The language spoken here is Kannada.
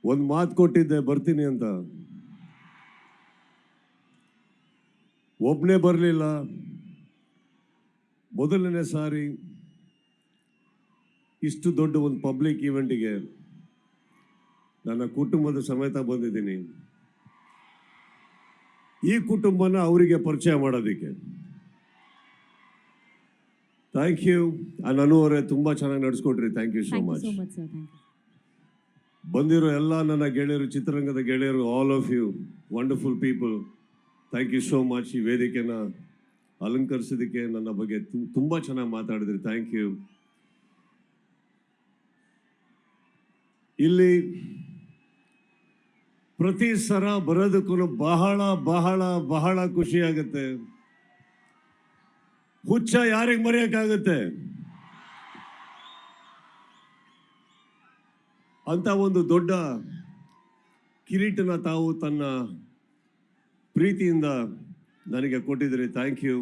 ಒಂದು ಮಾತು ಕೊಟ್ಟಿದ್ದೆ ಬರ್ತೀನಿ ಅಂತ, ಒಬ್ಬನೇ ಬರಲಿಲ್ಲ. ಮೊದಲನೇ ಸಾರಿ ಇಷ್ಟು ದೊಡ್ಡ ಒಂದು ಪಬ್ಲಿಕ್ ಈವೆಂಟಿಗೆ ನನ್ನ ಕುಟುಂಬದ ಸಮೇತ ಬಂದಿದ್ದೀನಿ. ಈ ಕುಟುಂಬನ ಅವರಿಗೆ ಪರಿಚಯ ಮಾಡೋದಕ್ಕೆ. Thank you. ಅನು ಅವರೇ ತುಂಬ ಚೆನ್ನಾಗಿ ನಡೆಸ್ಕೊಟ್ರಿ. Thank you so much. ಬಂದಿರೋ ಎಲ್ಲ ನನ್ನ ಗೆಳೆಯರು, ಚಿತ್ರರಂಗದ ಗೆಳೆಯರು, all of you wonderful people, thank you so much. ಈ ವೇದಿಕೆನ ಅಲಂಕರಿಸೋದಕ್ಕೆ, ನನ್ನ ಬಗ್ಗೆ ತುಂಬ ಚೆನ್ನಾಗಿ ಮಾತಾಡಿದ್ರಿ. Thank you. ಇಲ್ಲಿ ಪ್ರತಿ ಸಲ ಬರೋದಕ್ಕೂ ಬಹಳ ಬಹಳ ಬಹಳ ಖುಷಿ ಆಗುತ್ತೆ. ಹುಚ್ಚ ಯಾರಿಗೆ ಮರೆಯೋಕ್ಕಾಗುತ್ತೆ ಅಂತ ಒಂದು ದೊಡ್ಡ ಕಿರೀಟನ ತಾವು ತನ್ನ ಪ್ರೀತಿಯಿಂದ ನನಗೆ ಕೊಟ್ಟಿದ್ರಿ. Thank you.